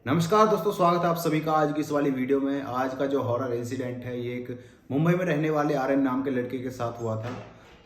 नमस्कार दोस्तों, स्वागत है आप सभी का आज की इस वाली वीडियो में। आज का जो हॉरर इंसिडेंट है ये एक मुंबई में रहने वाले आर्यन नाम के लड़के के साथ हुआ था।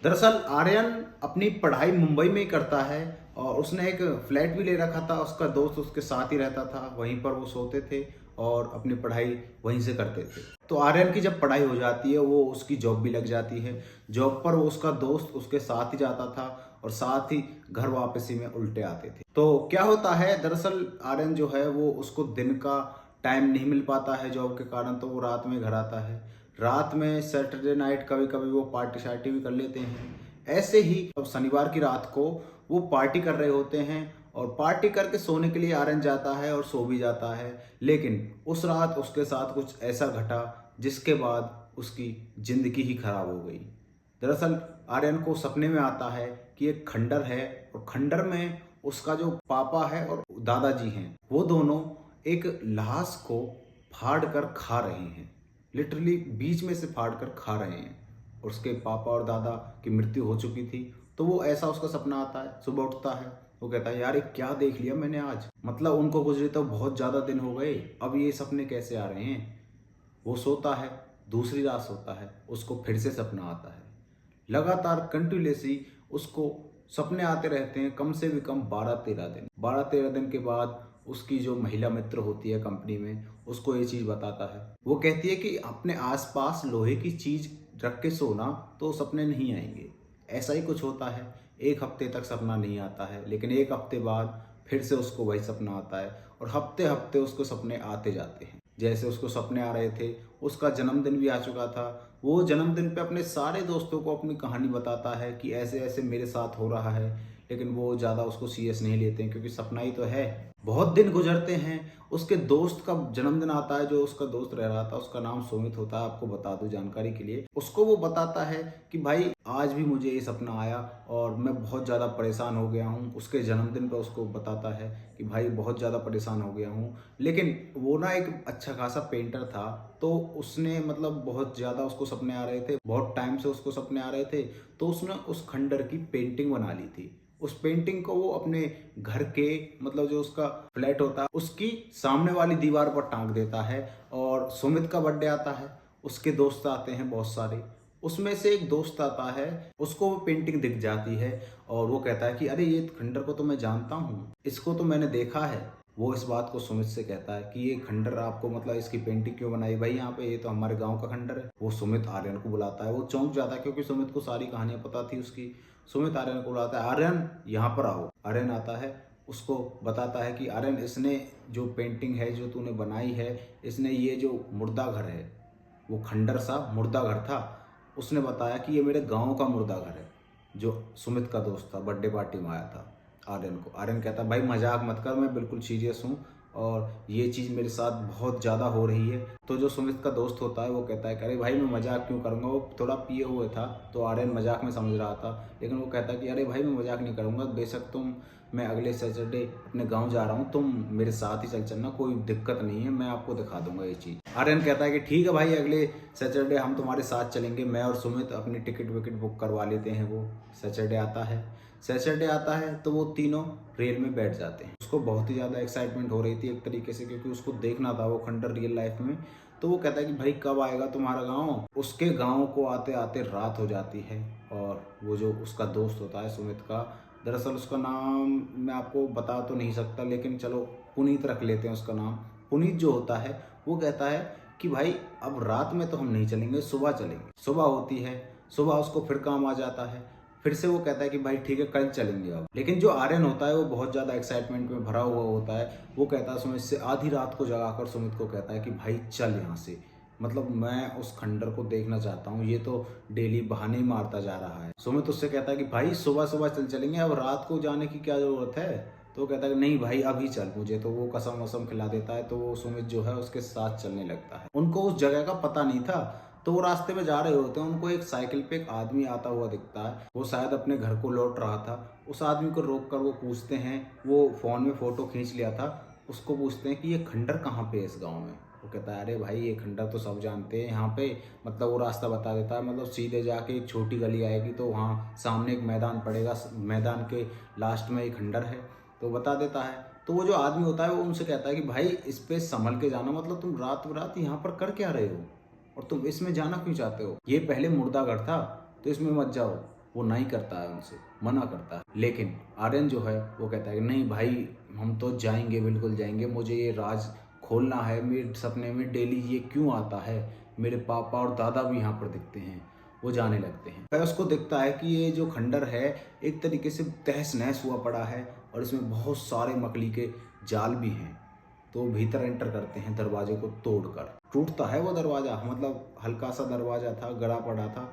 दरअसल आर्यन अपनी पढ़ाई मुंबई में ही करता है और उसने एक फ्लैट भी ले रखा था। उसका दोस्त उसके साथ ही रहता था, वहीं पर वो सोते थे और अपनी पढ़ाई वहीं से करते थे। तो आर्यन की जब पढ़ाई हो जाती है वो उसकी जॉब भी लग जाती है। जॉब पर वो उसका दोस्त उसके साथ ही जाता था और साथ ही घर वापसी में उल्टे आते थे। तो क्या होता है, दरअसल आर्यन जो है वो उसको दिन का टाइम नहीं मिल पाता है जॉब के कारण, तो वो रात में घर आता है। रात में सैटरडे नाइट कभी कभी वो पार्टी शार्टी भी कर लेते हैं। ऐसे ही अब शनिवार की रात को वो पार्टी कर रहे होते हैं और पार्टी करके सोने के लिए आर्यन जाता है और सो भी जाता है। लेकिन उस रात उसके साथ कुछ ऐसा घटा जिसके बाद उसकी जिंदगी ही खराब हो गई। दरअसल आर्यन को सपने में आता है कि एक खंडर है और खंडर में उसका जो पापा है और दादाजी हैं वो दोनों एक लाश को फाड़ कर खा रहे हैं। लिटरली बीच में से फाड़ कर खा रहे हैं। और उसके पापा और दादा की मृत्यु हो चुकी थी। तो वो ऐसा उसका सपना आता है, सुबह उठता है, वो कहता है यार ये क्या देख लिया मैंने आज। मतलब उनको गुजरे तो बहुत ज़्यादा दिन हो गए, अब ये सपने कैसे आ रहे हैं। वो सोता है, दूसरी रात सोता है, उसको फिर से सपना आता है। लगातार कंटिन्यूसली उसको सपने आते रहते हैं, कम से भी कम 12-13 दिन के बाद उसकी जो महिला मित्र होती है कंपनी में उसको ये चीज़ बताता है। वो कहती है कि अपने आसपास लोहे की चीज़ रख के सोना तो सपने नहीं आएंगे। ऐसा ही कुछ होता है। एक हफ्ते तक सपना नहीं आता है, लेकिन एक हफ्ते बाद फिर से उसको वही सपना आता है और हफ्ते हफ्ते उसको सपने आते जाते हैं। जैसे उसको सपने आ रहे थे, उसका जन्मदिन भी आ चुका था। वो जन्मदिन पे अपने सारे दोस्तों को अपनी कहानी बताता है कि ऐसे ऐसे मेरे साथ हो रहा है। लेकिन वो ज़्यादा उसको सीरियस नहीं लेते हैं क्योंकि सपना ही तो है। बहुत दिन गुजरते हैं, उसके दोस्त का जन्मदिन आता है। जो उसका दोस्त रह रहा था उसका नाम सुमित होता है, आपको बता दूं जानकारी के लिए। उसको वो बताता है कि भाई आज भी मुझे ये सपना आया और मैं बहुत ज़्यादा परेशान हो गया हूँ। उसके जन्मदिन पर उसको बताता है कि भाई बहुत ज़्यादा परेशान हो गया हूँ। लेकिन वो ना एक अच्छा खासा पेंटर था, तो उसने मतलब बहुत ज़्यादा उसको सपने आ रहे थे, बहुत टाइम से उसको सपने आ रहे थे। तो उसने उस खंडर की पेंटिंग बना ली थी। उस पेंटिंग को वो अपने घर के मतलब जो उसका फ्लैट होता है उसकी सामने वाली दीवार पर टांग देता है। और सुमित का बर्थडे आता है, उसके दोस्त आते हैं बहुत सारे। उसमें से एक दोस्त आता है, उसको वो पेंटिंग दिख जाती है और वो कहता है कि अरे ये खंडर को तो मैं जानता हूँ, इसको तो मैंने देखा है। वो इस बात को सुमित से कहता है कि ये खंडर आपको मतलब इसकी पेंटिंग क्यों बनाई भाई यहाँ पे, ये तो हमारे गांव का खंडर है। वो सुमित आर्यन को बुलाता है। वो चौंक जाता है क्योंकि सुमित को सारी कहानियां पता थी उसकी। सुमित आर्यन को बुलाता है, आर्यन यहाँ पर आओ। आर्यन आता है, उसको बताता है कि आर्यन इसने जो पेंटिंग है जो तूने बनाई है, इसने ये जो मुर्दा घर है, वो खंडर सा मुर्दा घर था, उसने बताया कि ये मेरे गांव का मुर्दा घर है। जो सुमित का दोस्त था, बर्थडे पार्टी में आया था आर्यन को। आर्यन कहता है भाई मजाक मत कर, मैं बिल्कुल सीरियस हूँ और ये चीज़ मेरे साथ बहुत ज़्यादा हो रही है। तो जो सुमित का दोस्त होता है वो कहता है कि अरे भाई मैं मजाक क्यों करूँगा। वो थोड़ा पिए हुए था तो आर्यन मजाक में समझ रहा था, लेकिन वो कहता है कि अरे भाई मैं मजाक नहीं करूँगा, बेशक तुम, मैं अगले सैटरडे अपने गांव जा रहा हूँ, तुम मेरे साथ ही चल चलना, कोई दिक्कत नहीं है, मैं आपको दिखा दूंगा ये चीज़। आर्यन कहता है कि ठीक है भाई, अगले सैटरडे हम तुम्हारे साथ चलेंगे। मैं और सुमित अपनी टिकट विकेट बुक करवा लेते हैं। वो सैटरडे आता है तो वो तीनों रेल में बैठ जाते हैं। उसको बहुत ही ज़्यादा एक्साइटमेंट हो रही थी एक तरीके से, क्योंकि उसको देखना था वो खंडर रियल लाइफ में। तो वो कहता है कि भाई कब आएगा तुम्हारा गांव। उसके गांव को आते आते रात हो जाती है और वो जो उसका दोस्त होता है सुमित का, दरअसल उसका नाम मैं आपको बता तो नहीं सकता, लेकिन चलो पुनीत रख लेते हैं उसका नाम। पुनीत जो होता है वो कहता है कि भाई अब रात में तो हम नहीं चलेंगे, सुबह चलेंगे। सुबह होती है, सुबह उसको फिर काम आ जाता है। फिर से वो कहता है कि भाई ठीक है कल चलेंगे अब। लेकिन जो आर्यन होता है वो बहुत ज़्यादा एक्साइटमेंट में भरा हुआ होता है। वो कहता है सुमित से, आधी रात को जगाकर सुमित को कहता है कि भाई चल यहाँ से, मतलब मैं उस खंडर को देखना चाहता हूँ, ये तो डेली बहाने ही मारता जा रहा है। सुमित उससे कहता है कि भाई सुबह सुबह चलेंगे, अब रात को जाने की क्या जरूरत है। तो वो कहता है कि नहीं भाई अभी चल मुझे। तो वो कसम वसम खिला देता है। तो वो सुमित जो है उसके साथ चलने लगता है। उनको उस जगह का पता नहीं था। तो वो रास्ते में जा रहे होते हैं, उनको एक साइकिल पे एक आदमी आता हुआ दिखता है। वो शायद अपने घर को लौट रहा था। उस आदमी को रोक कर वो पूछते हैं, वो फोन में फोटो खींच लिया था, उसको पूछते हैं कि ये खंडर कहाँ पे है इस गाँव में। वो कहता है अरे भाई ये खंडर तो सब जानते हैं यहाँ पे। मतलब वो रास्ता बता देता है, मतलब सीधे जाके एक छोटी गली आएगी तो वहाँ सामने एक मैदान पड़ेगा, मैदान के लास्ट में एक खंडर है, तो बता देता है। तो तो वो जो आदमी होता है वो उनसे कहता है कि भाई इस पे संभल के जाना, मतलब तुम रात रात यहाँ पर कर क्या रहे हो और तुम इसमें जाना क्यों चाहते हो, ये पहले मुर्दा घर था तो इसमें मत जाओ। वो नहीं करता है, उनसे मना करता है। लेकिन आर्यन जो है वो कहता है कि नहीं भाई हम तो जाएंगे, बिल्कुल जाएंगे, मुझे ये राज खोलना है, मेरे सपने में डेली ये क्यों आता है, मेरे पापा और दादा भी यहाँ पर दिखते हैं। वो जाने लगते हैं। फिर उसको दिखता है कि ये जो खंडर है एक तरीके से तहस नहस हुआ पड़ा है और इसमें बहुत सारे मकड़ी के जाल भी हैं। तो भीतर एंटर करते हैं दरवाजे को तोड़कर। टूटता है वो दरवाज़ा, मतलब हल्का सा दरवाज़ा था, गड़ा पड़ा था,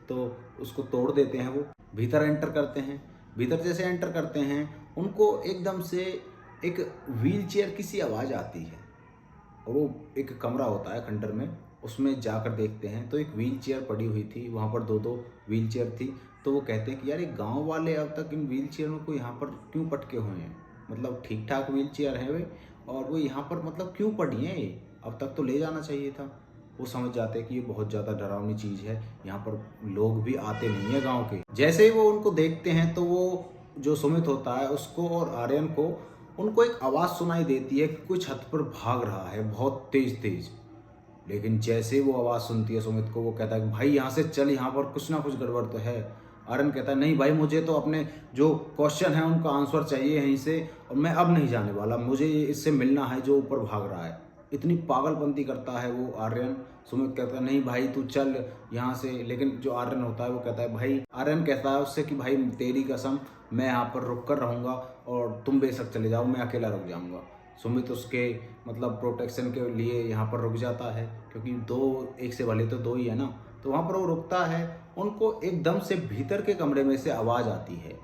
तो उसको तोड़ देते हैं। वो भीतर एंटर करते हैं। भीतर जैसे एंटर करते हैं उनको एकदम से एक व्हील चेयर की सी आवाज़ आती है और वो एक कमरा होता है खंडर में, उसमें जाकर देखते हैं तो एक व्हील चेयर पड़ी हुई थी। वहाँ पर दो दो व्हील चेयर थी। तो वो कहते हैं कि यार ये गाँव वाले अब तक इन व्हील चेयरों को यहाँ पर क्यों पटके हुए हैं, मतलब ठीक ठाक व्हील चेयर है वे, और वो यहाँ पर मतलब क्यों पड़ी हैं, ये अब तक तो ले जाना चाहिए था। वो समझ जाते हैं कि ये बहुत ज़्यादा डरावनी चीज़ है, यहाँ पर लोग भी आते नहीं है गांव के। जैसे ही वो उनको देखते हैं तो वो जो सुमित होता है उसको और आर्यन को, उनको एक आवाज़ सुनाई देती है कि कोई छत पर भाग रहा है बहुत तेज तेज। लेकिन जैसे वो आवाज़ सुनती है सुमित को, वो कहता है कि भाई यहाँ से चल, यहाँ पर कुछ ना कुछ गड़बड़ तो है। आर्यन कहता है नहीं भाई, मुझे तो अपने जो क्वेश्चन है उनका आंसर चाहिए यहीं से, और मैं अब नहीं जाने वाला, मुझे इससे मिलना है जो ऊपर भाग रहा है। इतनी पागलपंती करता है वो आर्यन। सुमित कहता है नहीं भाई तू चल यहाँ से, लेकिन जो आर्यन होता है वो कहता है भाई, आर्यन कहता है उससे कि भाई तेरी कसम मैं यहाँ पर रुक कर रहूँगा और तुम बेशक चले जाओ, मैं अकेला रुक जाऊँगा। सुमित उसके मतलब प्रोटेक्शन के लिए यहाँ पर रुक जाता है, क्योंकि दो एक से भले तो दो ही है ना। तो वहाँ पर वो रुकता है। उनको एकदम से भीतर के कमरे में से आवाज़ आती है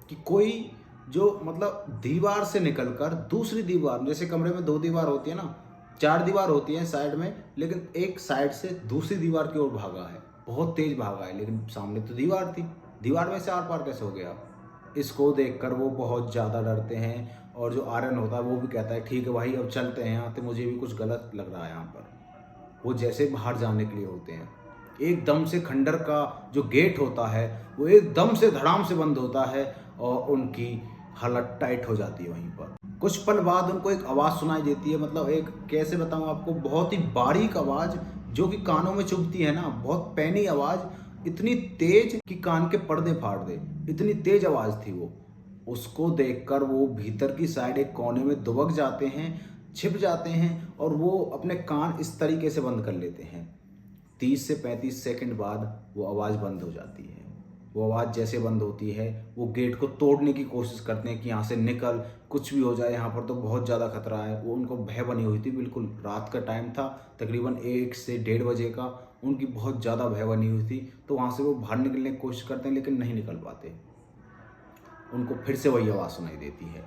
कि कोई जो मतलब दीवार से निकलकर दूसरी दीवार, जैसे कमरे में दो दीवार होती है ना, चार दीवार होती है साइड में, लेकिन एक साइड से दूसरी दीवार की ओर भागा है, बहुत तेज भागा है, लेकिन सामने तो दीवार थी, दीवार में से आर पार कैसे हो गया। इसको देखकर वो बहुत ज़्यादा डरते हैं और जो आर्यन होता है वो भी कहता है ठीक है भाई अब चलते हैं यहाँ से, मुझे भी कुछ गलत लग रहा है यहाँ पर। वो जैसे बाहर जाने के लिए होते हैं, एकदम से खंडर का जो गेट होता है वो एकदम से धड़ाम से बंद होता है और उनकी हालत टाइट हो जाती है। वहीं पर कुछ पल बाद उनको एक आवाज़ सुनाई देती है, मतलब एक कैसे बताऊँ आपको, बहुत ही बारीक आवाज़ जो कि कानों में चुभती है ना, बहुत पैनी आवाज़, इतनी तेज कि कान के पर्दे फाड़ दे, इतनी तेज आवाज़ थी वो। उसको देखकर वो भीतर की साइड एक कोने में दुबक जाते हैं, छिप जाते हैं और वो अपने कान इस तरीके से बंद कर लेते हैं। 30 से 35 सेकंड बाद वो आवाज़ बंद हो जाती है। वो आवाज़ जैसे बंद होती है वो गेट को तोड़ने की कोशिश करते हैं कि यहाँ से निकल, कुछ भी हो जाए, यहाँ पर तो बहुत ज़्यादा खतरा है। वो उनको भय बनी हुई थी, बिल्कुल रात का टाइम था, तकरीबन 1 से 1:30 बजे का, उनकी बहुत ज़्यादा भय बनी हुई थी। तो वहाँ से वो बाहर निकलने की कोशिश करते हैं लेकिन नहीं निकल पाते। उनको फिर से वही आवाज़ सुनाई देती है,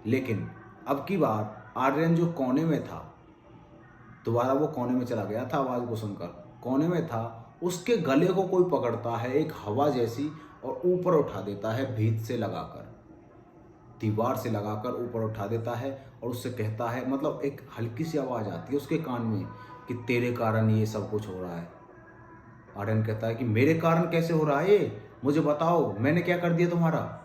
लेकिन अब की बार आर्यन जो कोने में था, दोबारा वो कोने में चला गया था आवाज़ को सुनकर, कोने में था, उसके गले को कोई पकड़ता है एक हवा जैसी और ऊपर उठा देता है, भीत से लगाकर, दीवार से लगाकर ऊपर उठा देता है और उससे कहता है, मतलब एक हल्की सी आवाज़ आती है उसके कान में कि तेरे कारण ये सब कुछ हो रहा है। आर्यन कहता है कि मेरे कारण कैसे हो रहा है ये, मुझे बताओ, मैंने क्या कर दिया तुम्हारा।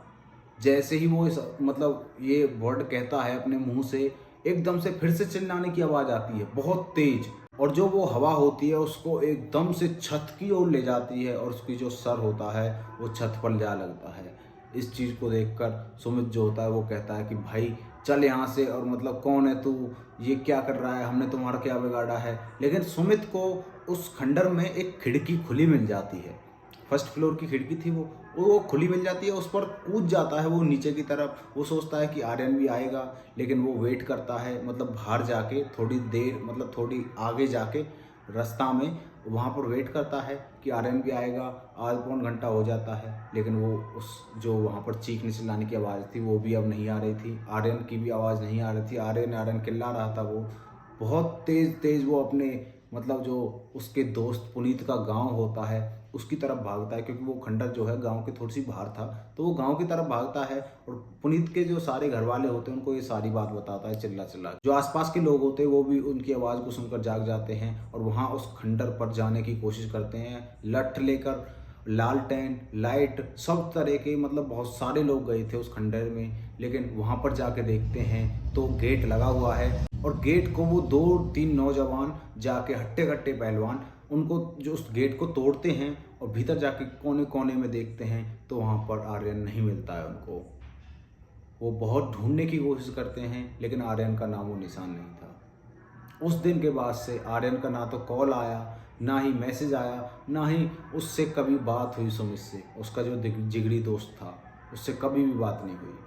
जैसे ही वो मतलब ये वर्ड कहता है अपने मुंह से, एकदम से फिर से चिल्लाने की आवाज़ आती है बहुत तेज, और जो वो हवा होती है उसको एकदम से छत की ओर ले जाती है और उसकी जो सर होता है वो छत पर जा लगता है। इस चीज़ को देखकर सुमित जो होता है वो कहता है कि भाई चल यहाँ से, और मतलब कौन है तू, ये क्या कर रहा है, हमने तुम्हारा क्या बिगाड़ा है। लेकिन सुमित को उस खंडर में एक खिड़की खुली मिल जाती है, फर्स्ट फ्लोर की खिड़की थी वो खुली मिल जाती है, उस पर कूद जाता है वो नीचे की तरफ। वो सोचता है कि आर्यन भी आएगा, लेकिन वो वेट करता है, मतलब बाहर जाके थोड़ी देर, मतलब थोड़ी आगे जाके रास्ता में वहाँ पर वेट करता है कि आर्यन भी आएगा। आध पौन घंटा हो जाता है, लेकिन वो उस जो वहाँ पर चीखने चिल्लाने की आवाज़ थी वो भी अब नहीं आ रही थी, आर्यन की भी आवाज़ नहीं आ रही थी। आर्यन आर्यन चिल्ला रहा था वो बहुत तेज़ तेज़। वो अपने मतलब जो उसके दोस्त पुनीत का गांव होता है उसकी तरफ भागता है, क्योंकि वो खंडर जो है गांव के थोड़ी सी बाहर था, तो वो गांव की तरफ भागता है और पुनीत के जो सारे घर वाले होते हैं उनको ये सारी बात बताता है चिल्ला चिल्ला। जो आसपास के लोग होते हैं वो भी उनकी आवाज़ को सुनकर जाग जाते हैं और वहाँ उस खंडर पर जाने की कोशिश करते हैं, लठ लेकर लालटेन, लाइट, सब तरह के मतलब बहुत सारे लोग गए थे उस खंडहर में। लेकिन वहाँ पर जाके देखते हैं तो गेट लगा हुआ है और गेट को वो 2-3 नौजवान जाके हट्टे कट्टे पहलवान उनको जो उस गेट को तोड़ते हैं और भीतर जाके कोने कोने में देखते हैं तो वहाँ पर आर्यन नहीं मिलता है उनको। वो बहुत ढूंढने की कोशिश करते हैं लेकिन आर्यन का नामो निशान नहीं था। उस दिन के बाद से आर्यन का ना तो कॉल आया, ना ही मैसेज आया, ना ही उससे कभी बात हुई सुमित से। उसका जो जिगरी दोस्त था उससे कभी भी बात नहीं हुई।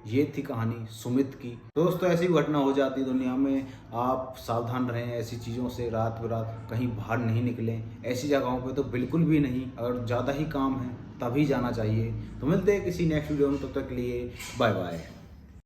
ये थी कहानी सुमित की। दोस्तों ऐसी घटना हो जाती है दुनिया में, आप सावधान रहें ऐसी चीज़ों से। रात बिरात कहीं बाहर नहीं निकलें, ऐसी जगहों पे तो बिल्कुल भी नहीं। अगर ज़्यादा ही काम है तभी जाना चाहिए। तो मिलते हैं किसी नेक्स्ट वीडियो में, तब तक के लिए बाय बाय।